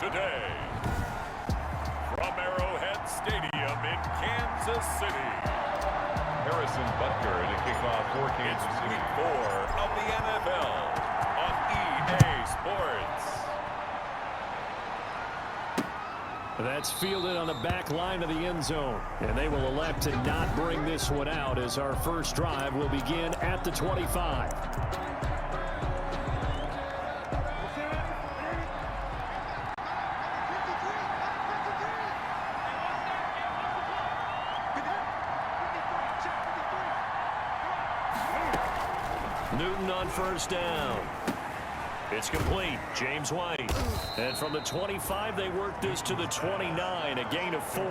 today. From Arrowhead Stadium in Kansas City, Harrison Butker to kick off for Kansas City. Week 4 of the NFL on EA Sports. That's fielded on the back line of the end zone. And they will elect to not bring this one out as our first drive will begin at the 25. Newton on first down. It's complete. James White. And from the 25, they work this to the 29, a gain of 4.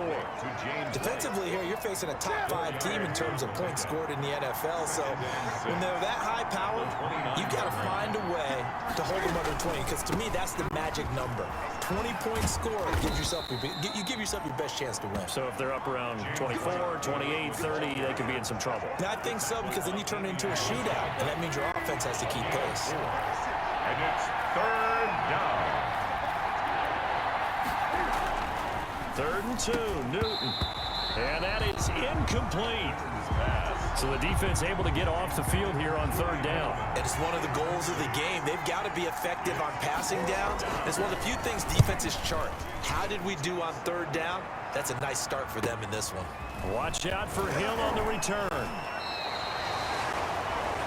Defensively here, you're facing a top 5 team in terms of points scored in the NFL. So when they're that high powered, you got to find a way to hold them under 20. Because to me, that's the magic number. 20 points scored gives yourself you give yourself your best chance to win. So if they're up around 24, 28, 30, they could be in some trouble. And I think so, because then you turn it into a shootout, and that means your offense has to keep pace. And it's third down. 3rd and 2, Newton. And that is incomplete. So the defense able to get off the field here on 3rd down. And it's one of the goals of the game. They've got to be effective on passing downs. It's one of the few things defenses chart. How did we do on 3rd down? That's a nice start for them in this one. Watch out for Hill on the return.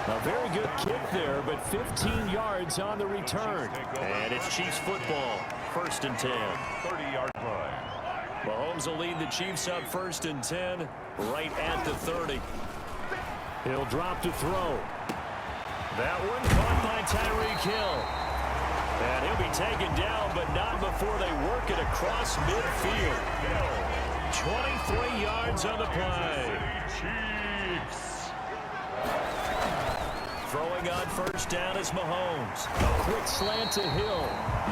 A very good kick there, but 15 yards on the return. And it's Chiefs football, 1st and 10. 30-yard line. Mahomes will lead the Chiefs up 1st and 10, right at the 30. He'll drop to throw. That one caught by Tyreek Hill. And he'll be taken down, but not before they work it across midfield. 23 yards on the play. Chiefs. Throwing on 1st down is Mahomes. A quick slant to Hill.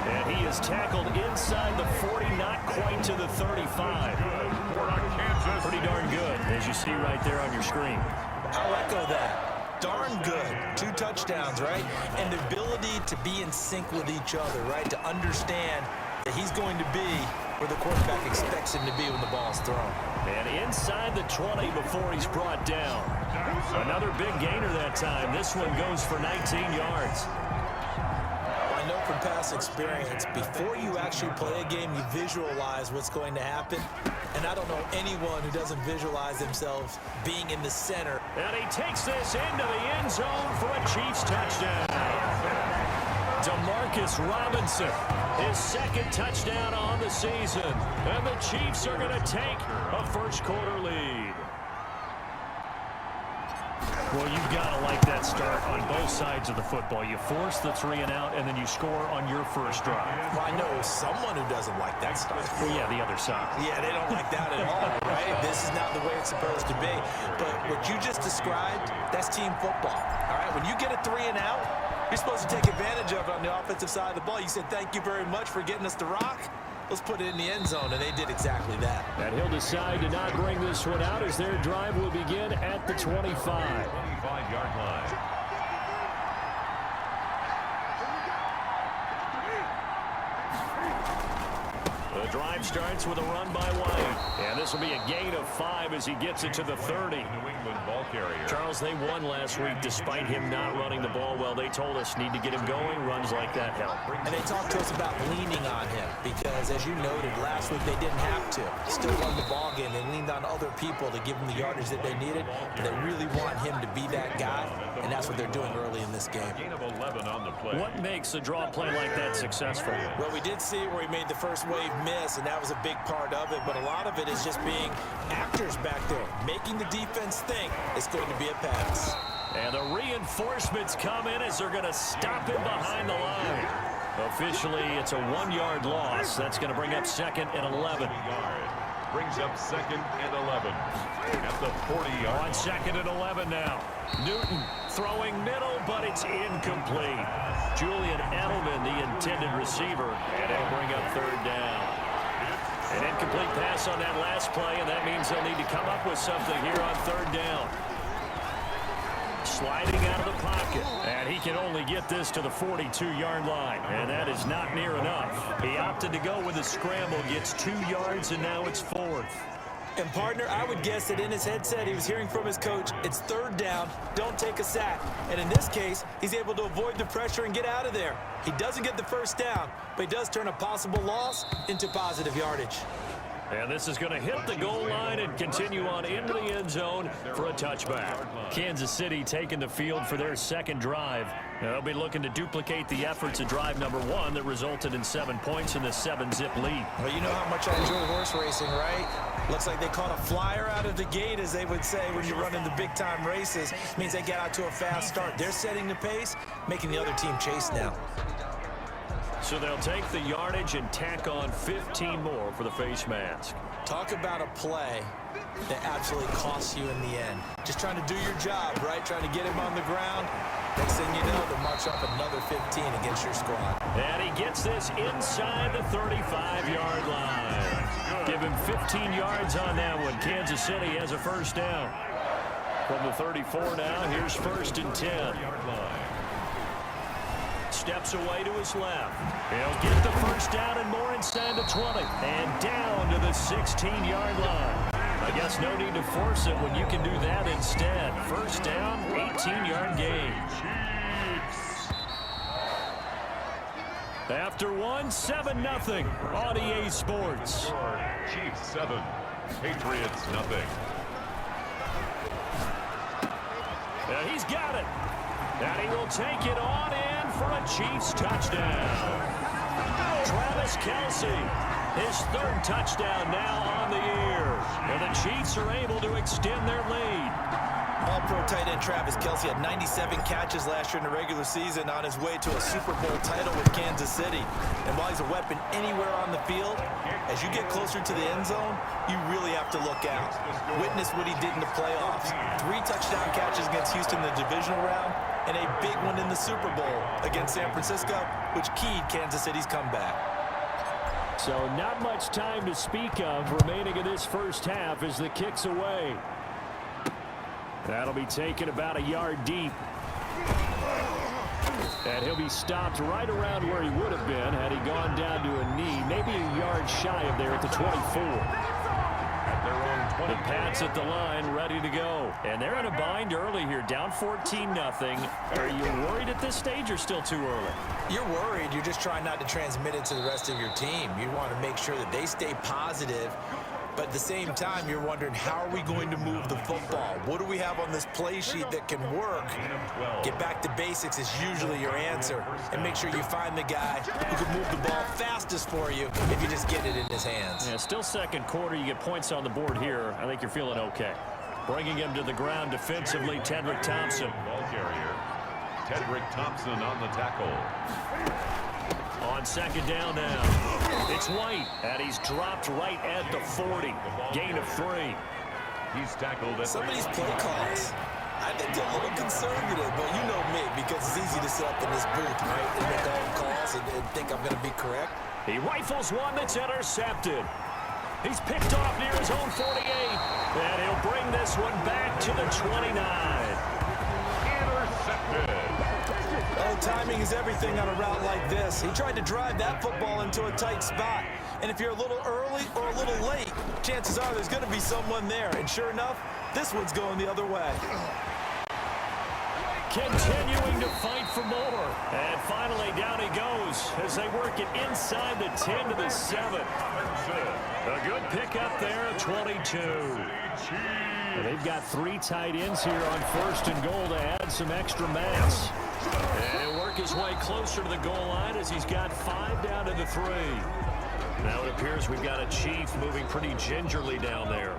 And he is tackled inside the 40, not quite to the 35. Pretty darn good, as you see right there on your screen. I'll echo that. Darn good. 2 touchdowns, right? And the ability to be in sync with each other, right? To understand that he's going to be where the quarterback expects him to be when the ball's thrown. And inside the 20 before he's brought down. Another big gainer that time. This one goes for 19 yards. I know from past experience, before you actually play a game, you visualize what's going to happen. And I don't know anyone who doesn't visualize themselves being in the center. And he takes this into the end zone for a Chiefs touchdown. Demarcus Robinson, his 2nd touchdown on the season. And the Chiefs are going to take a 1st quarter lead. Well, you've got to like that start on both sides of the football. You force the 3 and out, and then you score on your first drive. Well, I know someone who doesn't like that start. Well, yeah, the other side. Yeah, they don't like that at all, right? This is not the way it's supposed to be. But what you just described, that's team football, all right? When you get a 3 and out, you're supposed to take advantage of it on the offensive side of the ball. You said, thank you very much for getting us to rock. Let's put it in the end zone, and they did exactly that. And he'll decide to not bring this one out as their drive will begin at the 25. 25-yard line. The drive starts with a run by White. And this will be a gain of 5 as he gets it to the 30. New England ball carrier. Charles, they won last week despite him not running the ball well. They told us need to get him going. Runs like that help. And they talked to us about leaning on him because, as you noted, last week they didn't have to. Still won the ball game. They leaned on other people to give them the yardage that they needed. But they really want him to be that guy, and that's what they're doing early in this game. Gain of 11 on the play. What makes a draw play like that successful? Well, we did see where he made the first wave miss, and that was a big part of it. But a lot of it is just being actors back there, making the defense think it's going to be a pass. And the reinforcements come in as they're going to stop him behind the line. Officially, it's a 1-yard loss. That's going to bring up 2nd and 11. Brings up 2nd and 11 at the 40-yard. On 2nd and 11 now. Newton throwing middle, but it's incomplete. Julian Edelman, the intended receiver, and it'll bring up 3rd down. An incomplete pass on that last play, and that means they'll need to come up with something here on 3rd down. sliding out of the pocket. And he can only get this to the 42-yard line. And that is not near enough. He opted to go with a scramble, gets 2 yards, and now it's 4th. And, partner, I would guess that in his headset he was hearing from his coach, it's 3rd down, don't take a sack. And in this case, he's able to avoid the pressure and get out of there. He doesn't get the 1st down, but he does turn a possible loss into positive yardage. And this is going to hit the goal line and continue on into the end zone for a touchback. Kansas City taking the field for their 2nd drive. They'll be looking to duplicate the efforts of drive number 1 that resulted in 7 points in the 7-zip lead. Well, you know how much I enjoy horse racing, right? Looks like they caught a flyer out of the gate, as they would say when you're running the big-time races. It means they get out to a fast start. They're setting the pace, making the other team chase now. So they'll take the yardage and tack on 15 more for the face mask. Talk about a play that absolutely costs you in the end. Just trying to do your job, right? Trying to get him on the ground. Next thing you know, they'll march off another 15 against your squad. And he gets this inside the 35-yard line. Give him 15 yards on that one. Kansas City has a 1st down. From the 34 now, here's 1st and 10. Steps away to his left. He'll get the 1st down and more inside the 20. And down to the 16-yard line. I guess no need to force it when you can do that instead. 1st down, 18-yard gain. After 7-0 on EA Sports. Chiefs 7, Patriots nothing. He's got it. And he will take it on in for a Chiefs touchdown. Travis Kelce, his 3rd touchdown now on the year. And the Chiefs are able to extend their lead. All-pro tight end Travis Kelce had 97 catches last year in the regular season on his way to a Super Bowl title with Kansas City. And while he's a weapon anywhere on the field, as you get closer to the end zone, you really have to look out. Witness what he did in the playoffs. 3 touchdown catches against Houston in the divisional round, and a big one in the Super Bowl against San Francisco, which keyed Kansas City's comeback. So not much time to speak of remaining in this 1st half as the kick's away. That'll be taken about a yard deep. And he'll be stopped right around where he would have been had he gone down to a knee, maybe a yard shy of there at the 24. The Pats at the line, ready to go. And they're in a bind early here, down 14-0. Are you worried at this stage or still too early? You're worried. You're just trying not to transmit it to the rest of your team. You want to make sure that they stay positive. But at the same time, you're wondering, how are we going to move the football? What do we have on this play sheet that can work? Get back to basics is usually your answer. And make sure you find the guy who can move the ball fastest for you if you just get it in his hands. Yeah, still 2nd quarter. You get points on the board here. I think you're feeling okay. Bringing him to the ground defensively, Tedrick Thompson. Ball carrier, Tedrick Thompson on the tackle. On 2nd down now, it's White, and he's dropped right at the 40. Gain of 3. He's tackled at some of these play calls, I think they're a little conservative, but you know me, because it's easy to sit up in this booth, right, and make all the calls and think I'm going to be correct. He rifles one that's intercepted. He's picked off near his own 48, and he'll bring this one back to the 29. intercepted. Oh, timing is everything on a route like this. He tried to drive that football into a tight spot. And if you're a little early or a little late, chances are there's going to be someone there. And sure enough, this one's going the other way. Continuing to fight for more. And finally, down he goes as they work it inside the 10 to the 7. A good pickup there at 22. And they've got 3 tight ends here on 1st and goal to add some extra mass. And he'll work his way closer to the goal line as he's got 5 down to the 3. Now it appears we've got a Chief moving pretty gingerly down there.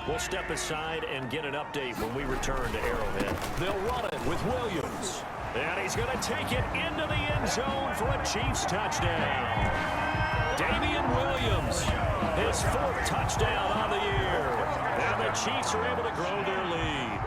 We'll step aside and get an update when we return to Arrowhead. They'll run it with Williams. And he's going to take it into the end zone for a Chiefs touchdown. Damian Williams, his 4th touchdown on the year. And the Chiefs are able to grow their lead.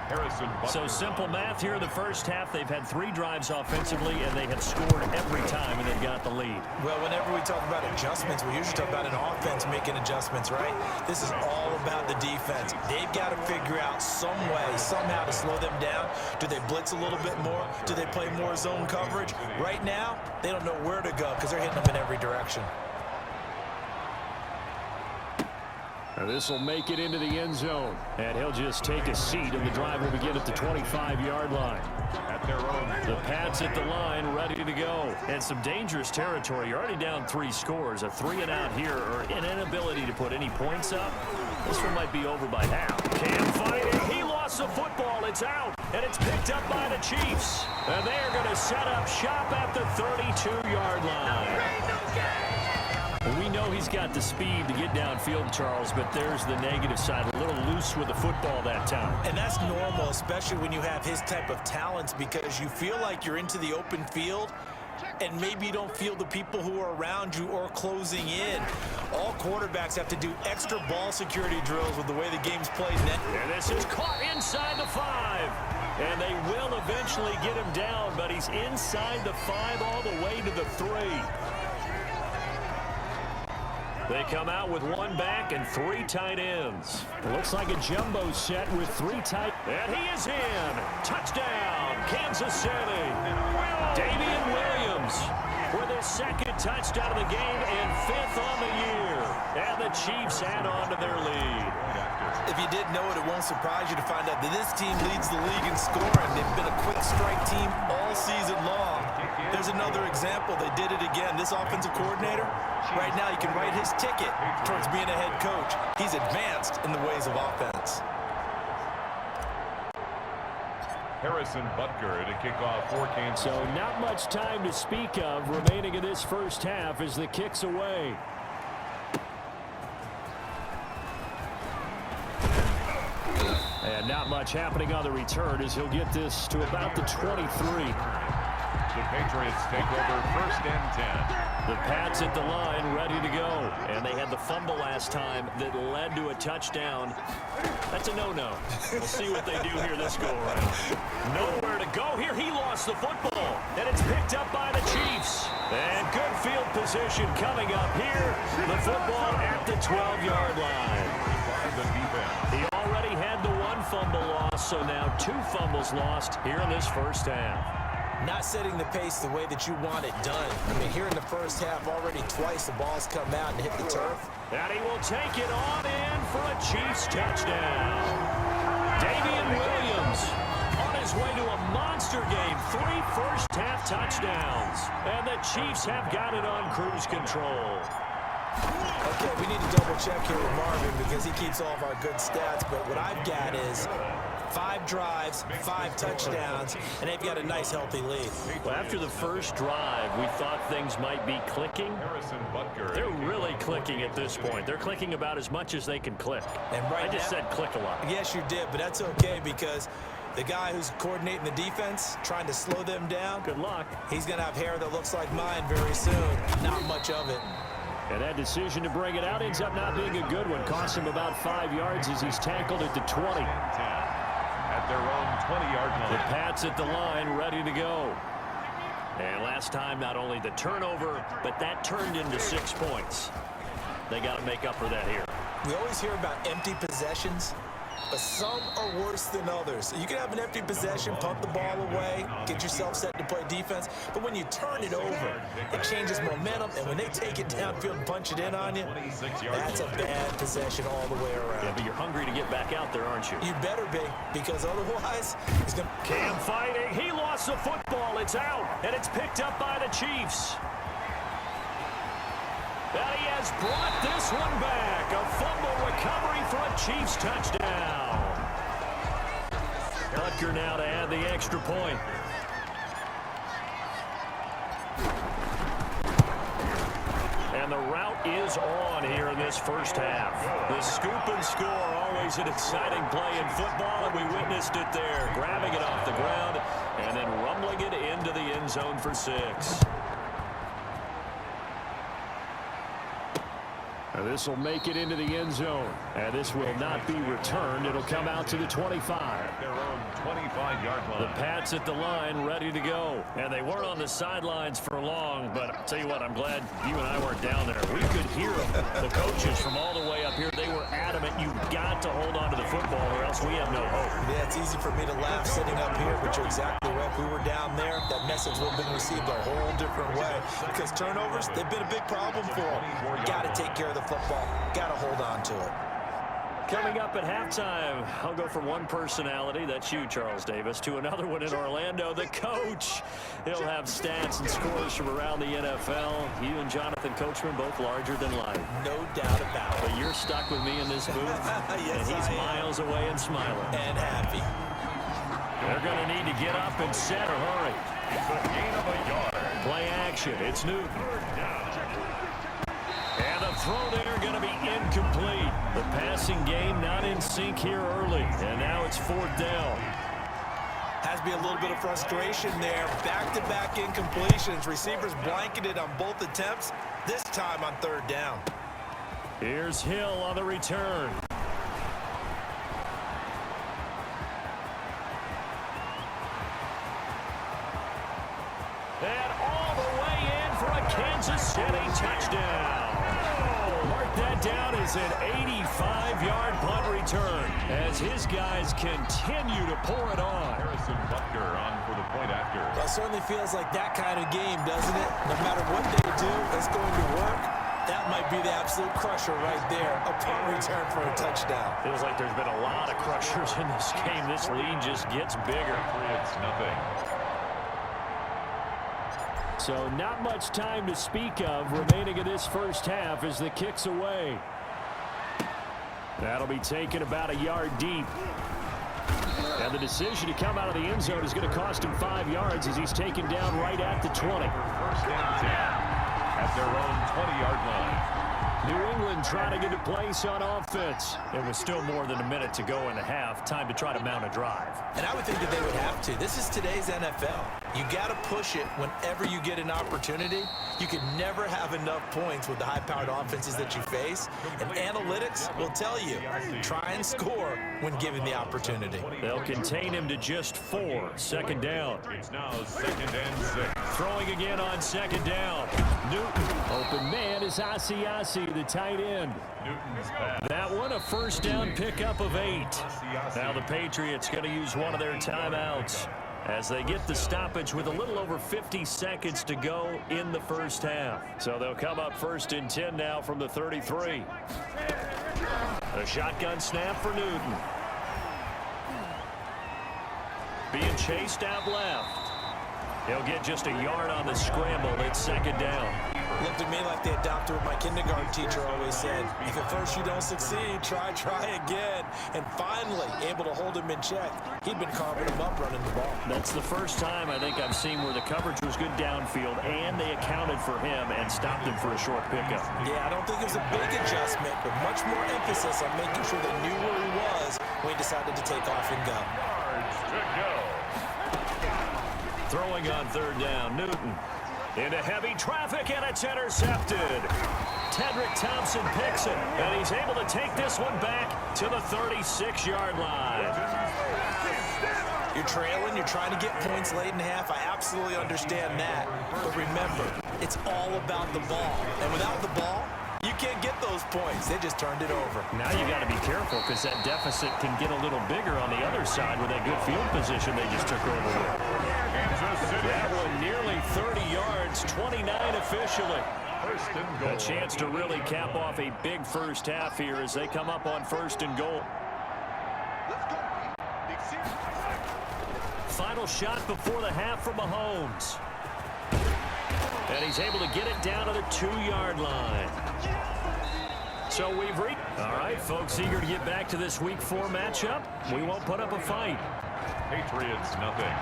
Harrison Butker. So simple math here in the first half. They've had 3 drives offensively, and they have scored every time, and they've got the lead. Well, whenever we talk about adjustments, we usually talk about an offense making adjustments, right? This is all about the defense. They've got to figure out some way, somehow to slow them down. Do they blitz a little bit more? Do they play more zone coverage? Right now, they don't know where to go because they're hitting them in every direction. This will make it into the end zone, and he'll just take a seat, and the drive will begin at the 25-yard line. At their own. The Pats at the line, ready to go. And some dangerous territory. You're already down 3 scores. A 3-and-out here, or an inability to put any points up. This one might be over by half. Cam fighting. He lost the football. It's out, and it's picked up by the Chiefs. And they are going to set up shop at the 32-yard line. We know he's got the speed to get downfield, Charles, but there's the negative side. A little loose with the football that time. And that's normal, especially when you have his type of talents, because you feel like you're into the open field and maybe you don't feel the people who are around you or closing in. All quarterbacks have to do extra ball security drills with the way the game's played. And this is caught inside the 5. And they will eventually get him down, but he's inside the 5 all the way to the 3. They come out with 1 back and 3 tight ends. It looks like a jumbo set with 3 tight. And he is in. Touchdown, Kansas City. Damian Williams with his 2nd touchdown of the game and 5th on the year. And the Chiefs add on to their lead. If you didn't know it, it won't surprise you to find out that this team leads the league in scoring. They've been a quick strike team all season long. There's another example. They did it again. This offensive coordinator, right now, you can write his ticket towards being a head coach. He's advanced in the ways of offense. Harrison Butker to kick off for Kansas. So not much time to speak of remaining in this first half as the kick's away. And not much happening on the return as he'll get this to about the 23. The Patriots take over 1st and 10. The Pats at the line, ready to go. And they had the fumble last time that led to a touchdown. That's a no-no. We'll see what they do here this go-around. Nowhere to go here. He lost the football. And it's picked up by the Chiefs. And good field position coming up here. The football at the 12-yard line. He already had the 1 fumble loss, so now 2 fumbles lost here in this first half. Not setting the pace the way that you want it done. I mean, here in the first half, already twice the ball's come out and hit the turf. And he will take it on in for a Chiefs touchdown. Damian Williams on his way to a monster game. 3 first-half touchdowns. And the Chiefs have got it on cruise control. Okay, we need to double-check here with Marvin because he keeps all of our good stats. But what I've got is 5 drives, 5 touchdowns, and they've got a nice, healthy lead. Well, after the first drive, we thought things might be clicking. They're really clicking at this point. They're clicking about as much as they can click. And right I just said click a lot. Yes, you did, but that's okay because the guy who's coordinating the defense, trying to slow them down, good luck. He's going to have hair that looks like mine very soon. Not much of it. And that decision to bring it out ends up not being a good one. Costs him about 5 yards as he's tackled at the 20. At their own 20-yard line. The Pats at the line, ready to go. And last time, not only the turnover, but that turned into 6 points. They got to make up for that here. We always hear about empty possessions, but some are worse than others. You can have an empty possession, pump the ball away, get yourself set to play defense, but when you turn it over, it changes momentum, and when they take it downfield and punch it in on you, that's a bad possession all the way around. Yeah, but you're hungry to get back out there, aren't you? You better be, because otherwise, it's going to... Cam fighting. He lost the football. It's out, and it's picked up by the Chiefs. And he has brought this one back. A fumble recovery for a Chiefs touchdown. Butker now to add the extra point. And the route is on here in this first half. The scoop and score, always an exciting play in football, and we witnessed it there. Grabbing it off the ground and then rumbling it into the end zone for 6. This will make it into the end zone. And this will not be returned. It'll come out to the 25. their own 25-yard line. The Pats at the line, ready to go. And they weren't on the sidelines for long, but I'll tell you what, I'm glad you and I weren't down there. We could hear them. The coaches from all the way up here, they were adamant, you've got to hold on to the football or else we have no hope. Yeah, it's easy for me to laugh sitting up here, but you're exactly right. If we were down there, that message would have been received a whole different way. Because turnovers, they've been a big problem for them. Got to take care of the football. Got to hold on to it. Coming up at halftime, I'll go from one personality, that's you, Charles Davis, to another one in Orlando, the coach. He'll have stats and scores from around the NFL. You and Jonathan Coachman, both larger than life. No doubt about it. But you're stuck with me in this booth, yes, and he's miles away and smiling. And happy. They're going to need to get up and set or hurry. It's a gain of a yard. Play action, it's Newton. And the throw there going to be incomplete. The passing game not in sync here early. And now it's 4th down. Has to be a little bit of frustration there. Back-to-back incompletions. Receivers blanketed on both attempts. This time on 3rd down. Here's Hill on the return. And all the way in for a Kansas City touchdown. Mark that down as an 85-yard punt return as his guys continue to pour it on. Harrison Butker on for the point after. Well, it certainly feels like that kind of game, doesn't it? No matter what they do, it's going to work. That might be the absolute crusher right there. A punt return for a touchdown. Feels like there's been a lot of crushers in this game. This lead just gets bigger. Patriots nothing. So not much time to speak of remaining in this first half as the kick's away. That'll be taken about a yard deep. And the decision to come out of the end zone is going to cost him 5 yards as he's taken down right at the 20. First and 10 at their own 20-yard line. New England trying to get a place on offense. It was still more than a minute to go in the half. Time to try to mount a drive. And I would think that they would have to. This is today's NFL. You got to push it whenever you get an opportunity. You can never have enough points with the high-powered offenses that you face. And analytics will tell you, try and score when given the opportunity. They'll contain him to just 4. 2nd down. It's now 2nd and 6. Throwing again on 2nd down. Newton. Open man is Asiasi, the tight end. Newton's pass. That one a 1st down pickup of 8. Now the Patriots going to use one of their timeouts as they get the stoppage with a little over 50 seconds to go in the first half. So they'll come up 1st and 10 now from the 33. A shotgun snap for Newton. Being chased out left. He'll get just a yard on the scramble. It's 2nd down. Looked at me like they adopted what my kindergarten teacher always said. If at first you don't succeed, try again. And finally, able to hold him in check. He'd been carving him up running the ball. That's the first time I think I've seen where the coverage was good downfield and they accounted for him and stopped him for a short pickup. Yeah, I don't think it was a big adjustment, but much more emphasis on making sure they knew where he was when he decided to take off and go. Yards to go. Throwing on 3rd down, Newton. Into heavy traffic, and it's intercepted. Tedrick Thompson picks it, and he's able to take this one back to the 36-yard line. You're trailing, you're trying to get points late in the half. I absolutely understand that. But remember, it's all about the ball. And without the ball, you can't get those points. They just turned it over. Now you got to be careful because that deficit can get a little bigger on the other side with that good field position they just took over with. That one nearly 30 yards, 29 officially. First and goal. A chance to really cap off a big first half here as they come up on 1st and goal. Final shot before the half from Mahomes. And he's able to get it down to the 2-yard line. So we've reached. All right, folks, eager to get back to this Week 4 matchup. We won't put up a fight. Patriots nothing.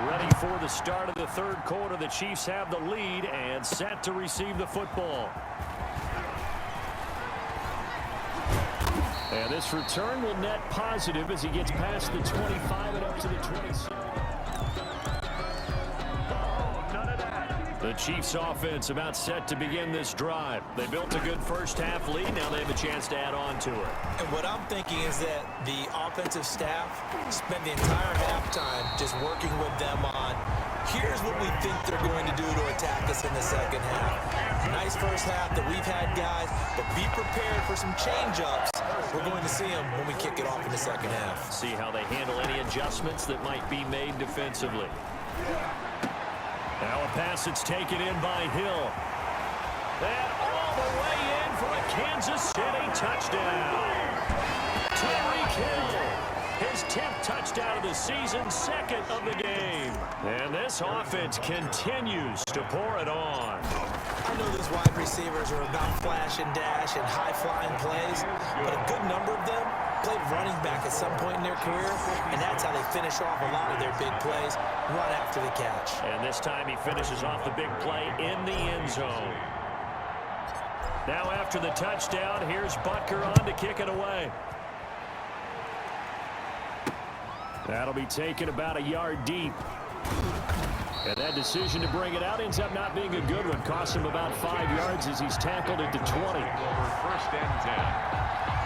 Ready for the start of the 3rd quarter. The Chiefs have the lead and set to receive the football. And this return will net positive as he gets past the 25 and up to the 26. None of that. The Chiefs offense about set to begin this drive. They built a good first half lead. Now they have a chance to add on to it. And what I'm thinking is that the offensive staff spent the entire halftime just working with them on, here's what we think they're going to do to attack us in the second half. Nice first half that we've had, guys, but be prepared for some change-ups. We're going to see them when we kick it off in the second half. See how they handle any adjustments that might be made defensively. Now a pass that's taken in by Hill. And all the way in for a Kansas City touchdown. Tyreek Hill, his 10th touchdown of the season, second of the game. And this offense continues to pour it on. I know these wide receivers are about flash and dash and high-flying plays, but a good number of them played running back at some point in their career, and that's how they finish off a lot of their big plays, run after the catch. And this time he finishes off the big play in the end zone. Now after the touchdown, here's Butker on to kick it away. That'll be taken about a yard deep. And that decision to bring it out ends up not being a good one. Cost him about 5 yards as he's tackled it to 20. First and 10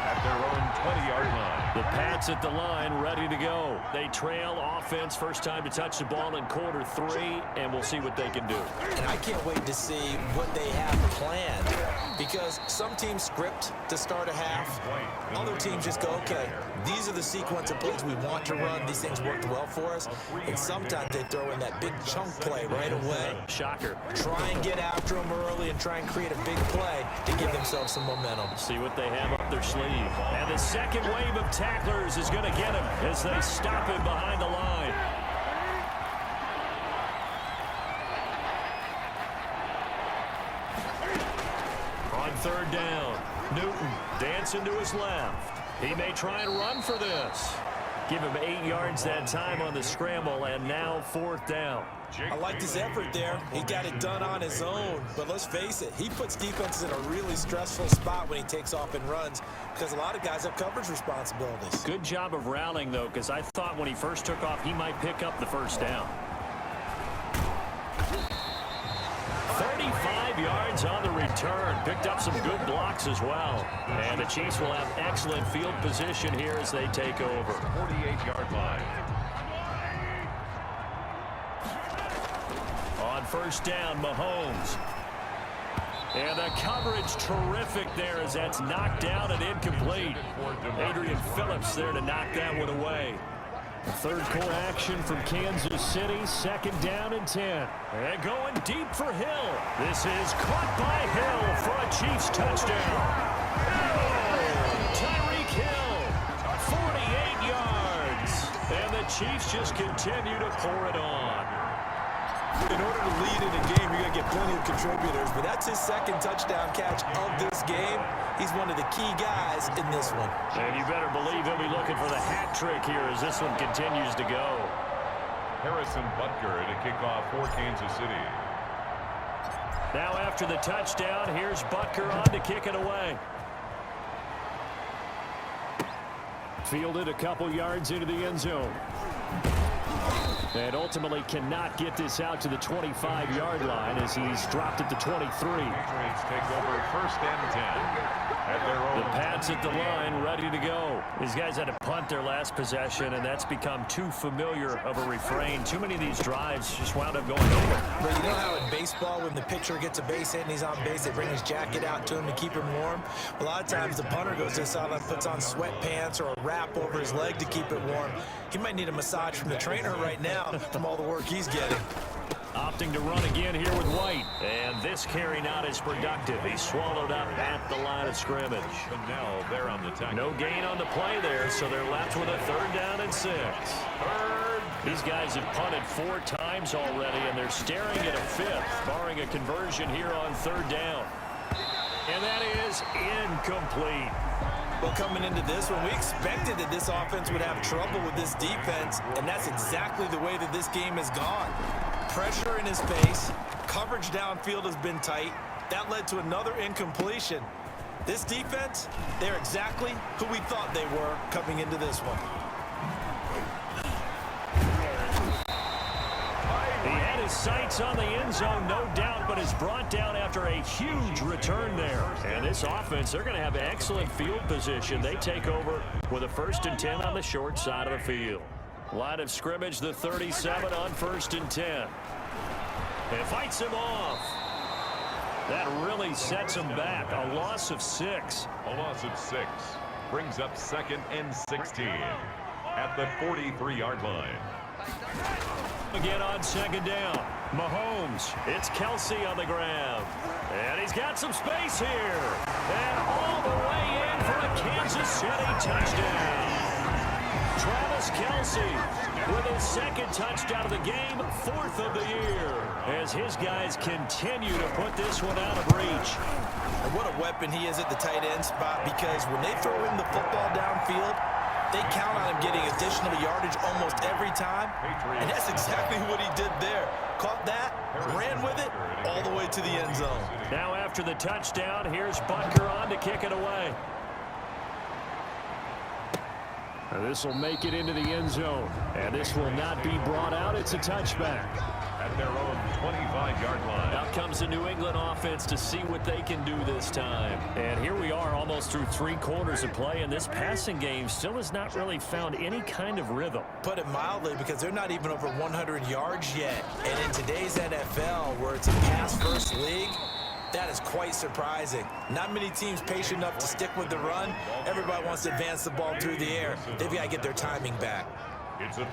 at their own 20-yard line. The Pats at the line, ready to go. They trail offense, first time to touch the ball in quarter 3, and we'll see what they can do. And I can't wait to see what they have planned, because some teams script to start a half. Other teams just go, okay, these are the sequence of plays we want to run. These things worked well for us. And sometimes they throw in that big chunk play right away. Shocker. Try and get after them early and try and create a big play to give themselves some momentum. See what they have up their sleeve. And the second wave of tacklers is going to get him as they stop him behind the line. On third down, Newton dancing to his left. He may try and run for this. Give him 8 yards that time on the scramble, and now fourth down. I liked his effort there. He got it done on his own. But let's face it, he puts defenses in a really stressful spot when he takes off and runs, because a lot of guys have coverage responsibilities. Good job of rallying, though, because I thought when he first took off, he might pick up the first down. 35 yards on the return. Picked up some good blocks as well. And the Chiefs will have excellent field position here as they take over. 48-yard line. On first down, Mahomes. And the coverage terrific there as that's knocked down and incomplete. Adrian Phillips there to knock that one away. Third quarter action from Kansas City, second down and 10. And going deep for Hill. This is caught by Hill for a Chiefs touchdown. Oh, Tyreek Hill, 48 yards. And the Chiefs just continue to pour it on. In order to lead in a game, you're going to get plenty of contributors, but that's his second touchdown catch of this game. He's one of the key guys in this one. And you better believe he'll be looking for the hat trick here as this one continues to go. Harrison Butker to kick off for Kansas City. Now after the touchdown, here's Butker on to kick it away. Fielded a couple yards into the end zone. And ultimately cannot get this out to the 25-yard line as he's dropped it to 23. Patriots take over first and 10 at their own. The Pats at the line, ready to go. These guys had to punt their last possession, and that's become too familiar of a refrain. Too many of these drives just wound up going over. But you know how in baseball, when the pitcher gets a base hit and he's on base, they bring his jacket out to him to keep him warm? A lot of times the punter goes to the sideline, puts on sweatpants or a wrap over his leg to keep it warm. He might need a massage from the trainer right now from all the work he's getting. Opting to run again here with White. And this carry not as productive. He's swallowed up at the line of scrimmage. And now they're on the tackle. No gain on the play there, so they're left with a third down and 6. These guys have punted 4 times already, and they're staring at a 5th, barring a conversion here on third down. And that is incomplete. Well, coming into this one, we expected that this offense would have trouble with this defense, and that's exactly the way that this game has gone. Pressure in his face, coverage downfield has been tight. That led to another incompletion. This defense, they're exactly who we thought they were coming into this one. He set his sights on the end zone, no doubt, but is brought down after a huge return there. And this offense, they're going to have excellent field position. They take over with a 1st and 10 on the short side of the field. Line of scrimmage, the 37 on 1st and 10. And fights him off. That really sets him back. A loss of 6. A loss of 6 brings up 2nd and 16 at the 43-yard line. Again on 2nd down. Mahomes. It's Kelsey on the ground. And he's got some space here. And all the way in for a Kansas City touchdown. Travis Kelsey with his 2nd touchdown of the game, 4th of the year, as his guys continue to put this one out of reach. And what a weapon he is at the tight end spot, because when they throw him the football downfield, they count on him getting additional yardage almost every time. And that's exactly what he did there. Caught that, ran with it, all the way to the end zone. Now after the touchdown, here's Butker on to kick it away. And this will make it into the end zone. And this will not be brought out. It's a touchback. At their own 25-yard line. Out comes the New England offense to see what they can do this time. And here we are almost through 3 quarters of play, and this passing game still has not really found any kind of rhythm. Put it mildly, because they're not even over 100 yards yet. And in today's NFL, where it's a pass-first league, that is quite surprising. Not many teams patient enough to stick with the run. Everybody wants to advance the ball through the air. They've got to get their timing back.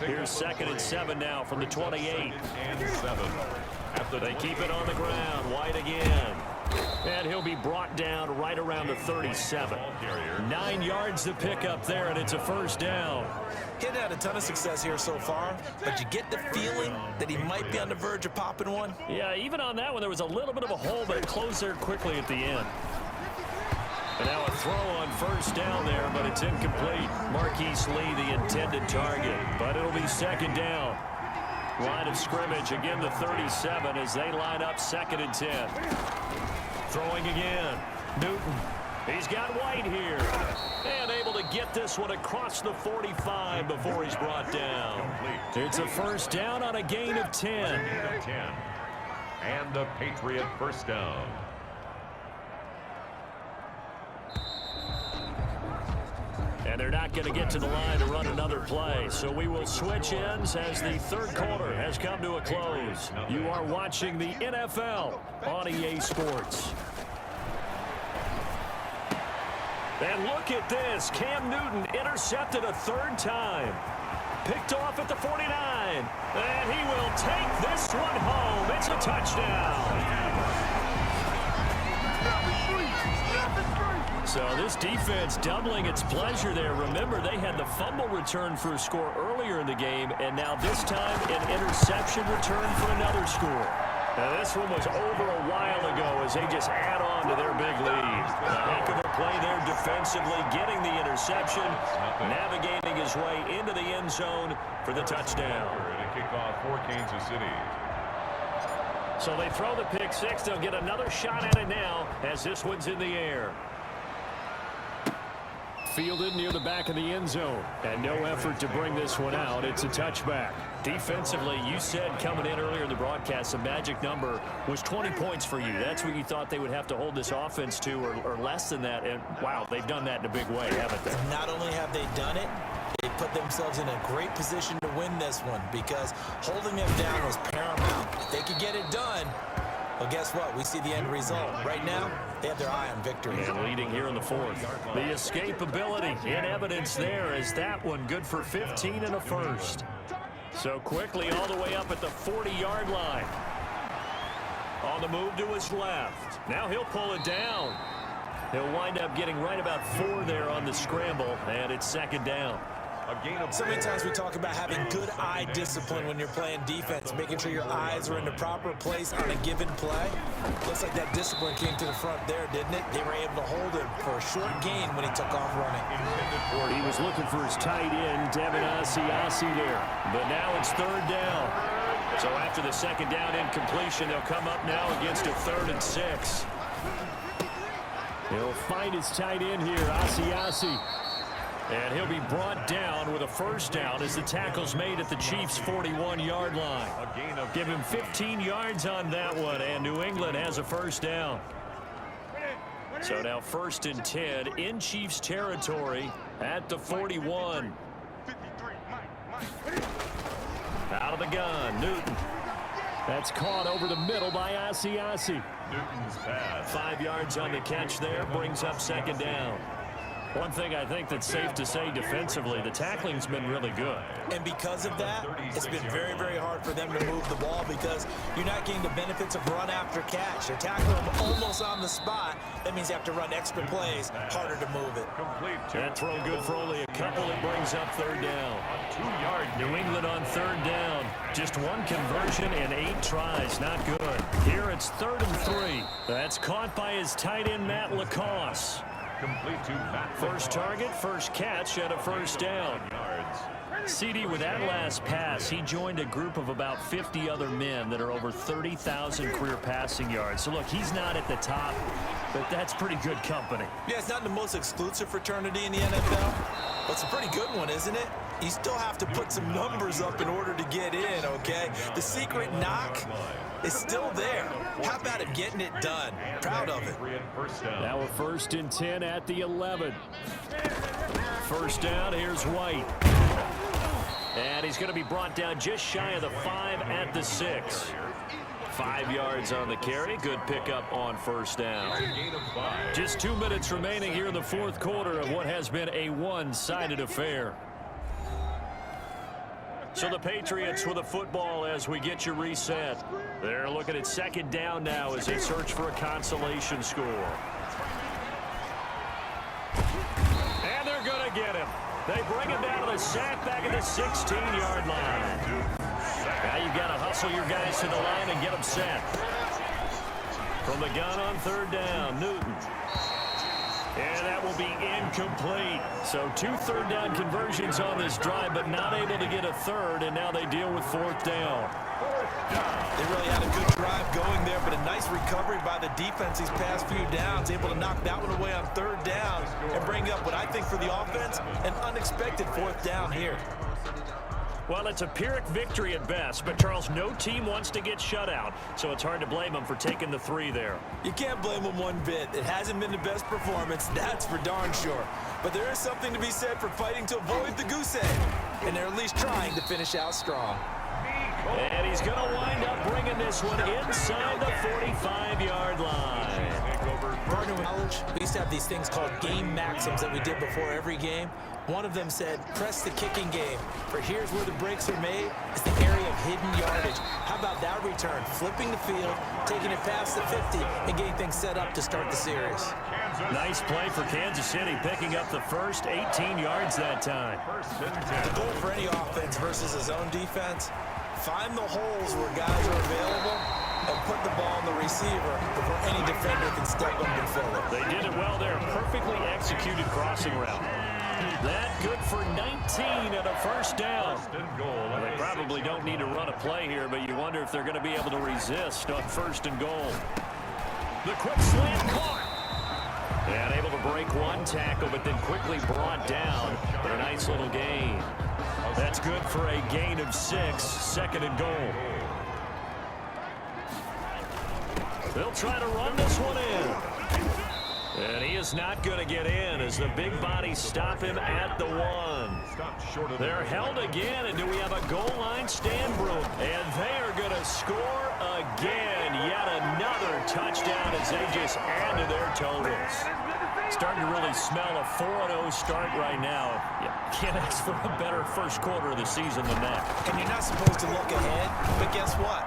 Here's 2nd and 7 now from the 28. And 7. They keep it on the ground. White again. And he'll be brought down right around the 37. 9 yards to pick up there, and it's a 1st down. He hadn't had a ton of success here so far, but you get the feeling that he might be on the verge of popping one. Yeah, even on that one, there was a little bit of a hole, but it closed there quickly at the end. And now a throw on 1st down there, but it's incomplete. Marquise Lee, the intended target, but it'll be 2nd down. Line of scrimmage, again the 37 as they line up 2nd and 10. Throwing again. Newton. He's got White here. And able to get this one across the 45 before he's brought down. It's a 1st down on a gain of 10. And a Patriot 1st down. And they're not going to get to the line to run another play. So we will switch ends as the 3rd quarter has come to a close. You are watching the NFL on EA Sports. And look at this. Cam Newton intercepted a 3rd time. Picked off at the 49. And he will take this one home. It's a touchdown. So this defense doubling its pleasure there. Remember, they had the fumble return for a score earlier in the game, and now this time an interception return for another score. Now this one was over a while ago as they just add on to their big lead. A heck of a play there defensively, getting the interception, navigating his way into the end zone for the touchdown. And a kickoff for Kansas City. So they throw the pick 6. They'll get another shot at it now as this one's in the air. Fielded near the back of the end zone. And no effort to bring this one out. It's a touchback. Defensively, you said coming in earlier in the broadcast, the magic number was 20 points for you. That's what you thought they would have to hold this offense to, or less than that. And, wow, they've done that in a big way, haven't they? Not only have they done it, they put themselves in a great position to win this one, because holding them down was paramount. If they could get it done, well, guess what? We see the end result. Right now, they have their eye on victory. And leading here in the 4th. The escapability in evidence there as that one good for 15 and a 1st. So quickly all the way up at the 40-yard line. On the move to his left. Now he'll pull it down. He'll wind up getting right about 4 there on the scramble, and it's 2nd down. So many times we talk about having good eye discipline when you're playing defense, making sure your eyes are in the proper place on a given play. Looks like that discipline came to the front there, didn't it? They were able to hold him for a short gain when he took off running. He was looking for his tight end, Devin Asiasi there. But now it's 3rd down. So after the 2nd down incompletion, they'll come up now against a 3rd and 6. He'll find his tight end here, Asiasi. And he'll be brought down with a first down as the tackle's made at the Chiefs' 41-yard line. Give him 15 yards on that one, and New England has a first down. So now 1st and 10 in Chiefs territory at the 41. Out of the gun, Newton. That's caught over the middle by Asiasi. Newton's pass. 5 yards on the catch there, brings up 2nd down. One thing I think that's safe to say defensively, the tackling's been really good. And because of that, it's been very, very hard for them to move the ball because you're not getting the benefits of run after catch. They're tackling them almost on the spot. That means you have to run extra plays, harder to move it. That throw good for only a couple. It brings up 3rd down. 2-yard. New England on 3rd down. Just 1 conversion and 8 tries. Not good. Here it's 3rd and 3. That's caught by his tight end, Matt Lacoste. First target, first catch, and a first down. CD, with that last pass, he joined a group of about 50 other men that are over 30,000 career passing yards. So, look, he's not at the top, but that's pretty good company. Yeah, it's not the most exclusive fraternity in the NFL, but it's a pretty good one, isn't it? You still have to put some numbers up in order to get in, okay? The secret knock is still there. How about him getting it done? Proud of it. Now a 1st and 10 at the 11. First down, here's White. And he's going to be brought down just shy of the 5 at the 6. 5 yards on the carry. Good pickup on first down. Just 2 minutes remaining here in the 4th quarter of what has been a one-sided affair. So the Patriots with a football as we get you reset. They're looking at 2nd down now as they search for a consolation score. And they're going to get him. They bring him down to the sack back at the 16-yard line. Now you've got to hustle your guys to the line and get them set. From the gun on 3rd down, Newton. And that will be incomplete. So 2 3rd down conversions on this drive, but not able to get a 3rd, and now they deal with 4th down. They really had a good drive going there, but a nice recovery by the defense these past few downs, able to knock that one away on 3rd down and bring up what I think for the offense, an unexpected 4th down here. Well, it's a Pyrrhic victory at best, but, Charles, no team wants to get shut out, so it's hard to blame them for taking the 3 there. You can't blame them one bit. It hasn't been the best performance, that's for darn sure. But there is something to be said for fighting to avoid the goose egg, and they're at least trying to finish out strong. And he's going to wind up bringing this one inside the 45-yard line. Partner with college, we used to have these things called game maxims that we did before every game. One of them said, press the kicking game, for here's where the breaks are made. It's the area of hidden yardage. How about that return? Flipping the field, taking it past the 50, and getting things set up to start the series. Nice play for Kansas City, picking up the first 18 yards that time. The goal for any offense versus his own defense, find the holes where guys are available and put the ball on the receiver before any defender can step up and fill it. They did it well there. Perfectly executed crossing route. That good for 19 and a first down. Well, they probably don't need to run a play here, but you wonder if they're going to be able to resist on 1st and goal. The quick slant caught. And able to break one tackle, but then quickly brought down. But a nice little gain. That's good for a gain of 6, 2nd and goal. They'll try to run this one in. And he is not going to get in as the big bodies stop him at the 1. They're held again, and do we have a goal line stand, Broom? And they are going to score again. Yet another touchdown as they just add to their totals. Starting to really smell a 4-0 start right now. You can't ask for a better first quarter of the season than that. And you're not supposed to look ahead, but guess what?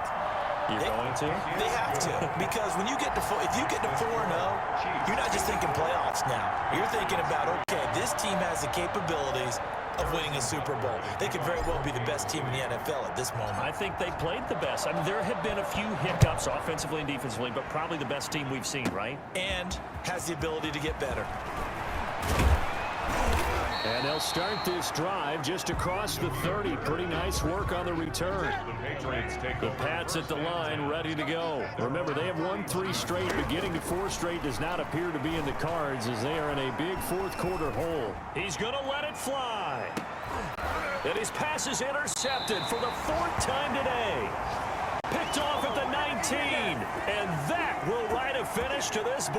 You're going to? They have to, because when you get to if you get to 4-0, you're not just thinking playoffs now. You're thinking about, okay, this team has the capabilities of winning a Super Bowl. They could very well be the best team in the NFL at this moment. I think they played the best. I mean, there have been a few hiccups offensively and defensively, but probably the best team we've seen, right? And has the ability to get better. And they'll start this drive just across the 30. Pretty nice work on the return. The Pats at the line, ready to go. Remember, they have won 3 straight, but getting to 4 straight does not appear to be in the cards as they are in a big fourth-quarter hole. He's going to let it fly. And his pass is intercepted for the 4th time today. Picked off at the 19, and that will write a finish to this ball.